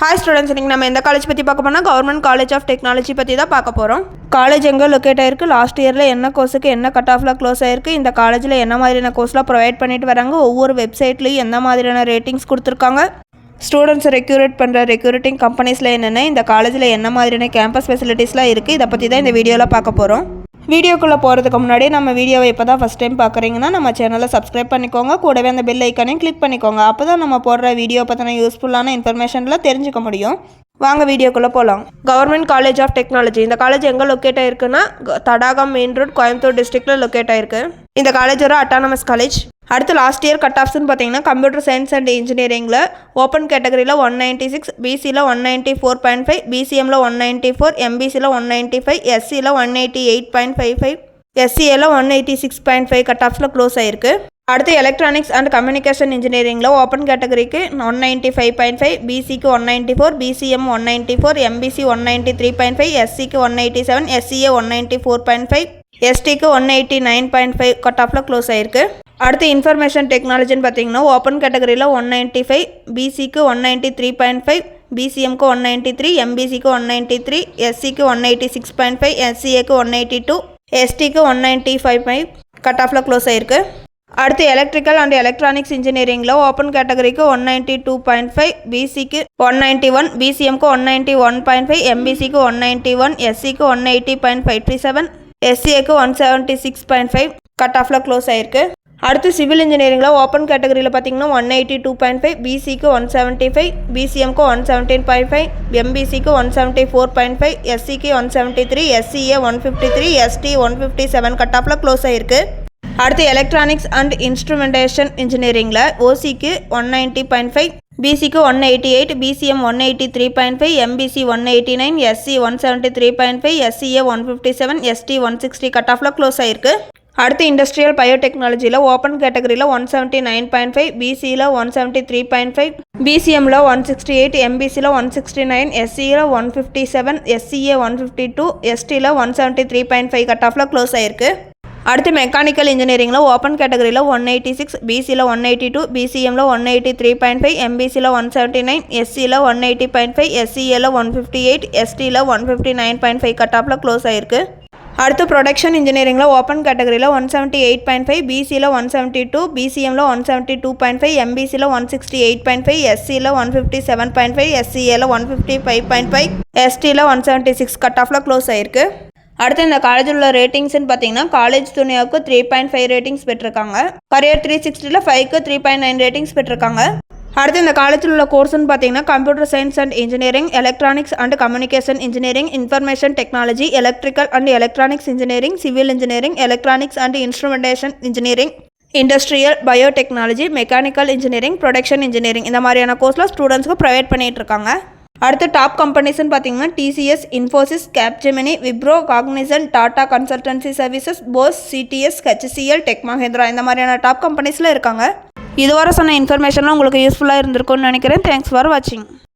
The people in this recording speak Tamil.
ஹாய் ஸ்டூடெண்ட்ஸ், இன்றைக்கி நம்ம எந்த காலேஜ் பற்றி பார்க்க போனால் கவர்மெண்ட் காலேஜ் ஆஃப் டெக்னாலஜி பற்றி தான் பார்க்க போகிறோம். காலேஜ் எங்கே லொக்கேட் ஆயிருக்கு, லாஸ்ட் இயரில் என்ன கோர்ஸுக்கு என்ன கட் ஆஃபில் க்ளோஸ் ஆயிருக்கு, இந்த காலேஜில் என்ன மாதிரியான கோர்ஸ்லாம் ப்ரொவைட் பண்ணிட்டு வராங்க, ஒவ்வொரு வெப்சைட்லேயும் எந்த மாதிரியான ரேட்டிங்ஸ் கொடுத்துருக்காங்க, ஸ்டூடெண்ட்ஸ் ரெக்யூரேட் பண்ணுற ரெக்யூரேட்டிங் கம்பெனிஸில் என்னென்ன, இந்த காலேஜில் என்ன மாதிரியான கேம்பஸ் ஃபெசிலிட்டிஸ்லாம் இருக்குது, இதை பற்றி தான் இந்த வீடியோவில் பார்க்க போகிறோம். வீடியோக்குள்ளே போகிறதுக்கு முன்னாடி நம்ம வீடியோவை இப்போ தான் ஃபஸ்ட் டைம் பார்க்குறீங்கன்னா நம்ம சேனலை சப்ஸ்கிரைப் பண்ணிக்கோங்க, கூடவே அந்த பெல் ஐக்கானையும் கிளிக் பண்ணிக்கோங்க. அப்போ தான் நம்ம போடுற வீடியோ பற்றின யூஸ்ஃபுல்லான இன்ஃபர்மேஷன்லாம் தெரிஞ்சுக்க முடியும். வாங்க வீடியோக்குள்ளே போகலாம். கவர்மெண்ட் காலேஜ் ஆஃப் டெக்னாலஜி இந்த காலேஜ் எங்கே லொக்கேட் ஆயிருக்குன்னா தடாகம் மெயின் ரோட், கோயம்புத்தூர் டிஸ்ட்ரிக்டில் லொக்கேட் ஆயிருக்கு. இந்த காலேஜ் ஒரு அட்டானமஸ் காலேஜ். அடுத்து லாஸ்ட் இயர் கட் ஆஃப்ஸ்னு பார்த்தீங்கன்னா கம்ப்யூட்டர் சயின்ஸ் அண்ட் இன்ஜினியரிங்கில் ஓப்பன் கேட்டகரியில் 196, பிசியில் 194.5, பிசிஎம்மில் 194, எம்பிசியில் 195, எஸ்சியில் 188.55, எஸ்சிஏல 186.5 கட் ஆஃப்ஸில் க்ளோஸ் ஆயிருக்கு. அடுத்து எலக்ட்ரானிக்ஸ் அண்ட் கம்யூனிகேஷன் இன்ஜினியரிங்கில் ஓப்பன் கேட்டகரிக்கு 195.5, பிசிக்கு 194, பிசிஎம் 194, எம்பிசி 193.5, எஸ்சிக்கு 187, எஸ்சிஏ 194.5, எஸ்டிக்கு 189.5 கட் ஆஃபில் க்ளோஸ் ஆயிருக்கு. அடுத்து இன்ஃபர்மேஷன் டெக்னாலஜின்னு பார்த்தீங்கன்னா ஓப்பன் கேட்டகரியில் 195, பிசிக்கு 193.5, பிசிஎம்க்கு 193, எம்பிசிக்கு 193, எஸ்சிக்கு 186.5, எஸ்சிஏக்கு 182, எஸ்டிக்கு 195.5 கட் ஆஃபில் க்ளோஸ் ஆயிருக்கு. அடுத்து எலக்ட்ரிக்கல் அண்ட் எலக்ட்ரானிக்ஸ் இன்ஜினியரிங்கில் ஓப்பன் கேட்டகரிக்கு 192.5, பிசிக்கு 191, பிசிஎம்க்கு 191.5, எம்பிசிக்கு 191, எஸ்சிக்கு 180.57, எஸ்சிஏக்கு 176.5 கட் ஆஃபில் க்ளோஸ் ஆயிருக்கு. அடுத்து சிவில் இன்ஜினியரிங்கில் ஓப்பன் கேட்டகரியில் பார்த்தீங்கன்னா 182.5, பிசிக்கு 175, பிசிஎம்க்கு 117.5, எம்பிசிக்கு 174.5, எஸ்சிக்கு 173, எஸ்சிஏ 153, எஸ்டி 157 கட் ஆஃபில் க்ளோஸ் ஆயிருக்கு. அடுத்து எலக்ட்ரானிக்ஸ் அண்ட் இன்ஸ்ட்ருமெண்டேஷன் இன்ஜினியரிங்கில் ஓசிக்கு 190.5, பிசிக்கு 188, BCM 183.5, MBC 189, SC 173.5, SCA 157, ST 160 cut ஆஃபில் க்ளோஸ் ஆயிருக்கு. அடுத்து இண்டஸ்ட்ரியல் பயோடெக்னாலஜியில் ஓப்பன் கேட்டகரியில் 179.5, பிசியில் 173.5, பிசிஎம்மில் 168, எம்பிசியில் 169, எஸ்சியில் 157, எஸ்சிஏ 152, எஸ்டியில் 173.5 கட் ஆஃபில் க்ளோஸ் ஆயிருக்கு. அடுத்து மெக்கானிக்கல் இன்ஜினியரிங்கில் ஓப்பன் கேட்டகரியில் 186, பிசியில் 182, பிசிஎம்மில் 183.5, எம்பிசியில் 179, எஸ்சியில் 180.5, எஸ்சிஏல 158, எஸ்டியில் 159.5 கட் ஆஃபில் க்ளோஸ் ஆயிருக்கு. அடுத்து ப்ரொடக்ஷன் இன்ஜினியரிங்கில் ஓப்பன் கேட்டகரியில் 178.5, பிசியில் 172, பிசிஎம்மில் 172.5, எம்பிசியில் 168.5, எஸ்சியில் 157.5, எஸ்சிஏல 155.5, எஸ்டியில் 176 கட் ஆஃபில் க்ளோஸ் ஆயிருக்கு. அடுத்து இந்த காலேஜில் உள்ள ரேட்டிங்ஸ்ன்னு பார்த்தீங்கன்னா காலேஜ் துணையாவுக்கு 3.5 ரேட்டிங்ஸ் பெற்றிருக்காங்க, கரியர் 360ல் 5க்கு 3.9 ரேட்டிங்ஸ் பெற்றிருக்காங்க. அடுத்து இந்த காலேஜில் உள்ள கோர்ஸ்ன்னு பார்த்தீங்கன்னா computer science and engineering, electronics and communication engineering, information technology, electrical and electronics engineering, civil engineering, electronics and instrumentation engineering, industrial biotechnology, mechanical engineering, production engineering இந்த மாதிரியான கோர்ஸ்லாம் ஸ்டூடெண்ட்ஸ்க்கு ப்ரொவைட் பண்ணிட்டு இருக்காங்க. அடுத்து டாப் கம்பெனிஸ்ன்னு பார்த்தீங்கன்னா TCS, Infosys, Capgemini, Wipro, Cognizant, Tata consultancy services, Bosch, CTS, HCL, tech Mahindra இந்த மாதிரியான டாப் கம்பெனிஸில் இருக்காங்க. இதுவரை சொன்ன இன்ஃபர்மேஷன்லாம் உங்களுக்கு யூஸ்ஃபுல்லாக இருந்திருக்கும்னு நினைக்கிறேன். தேங்க்ஸ் ஃபார் வாட்சிங்.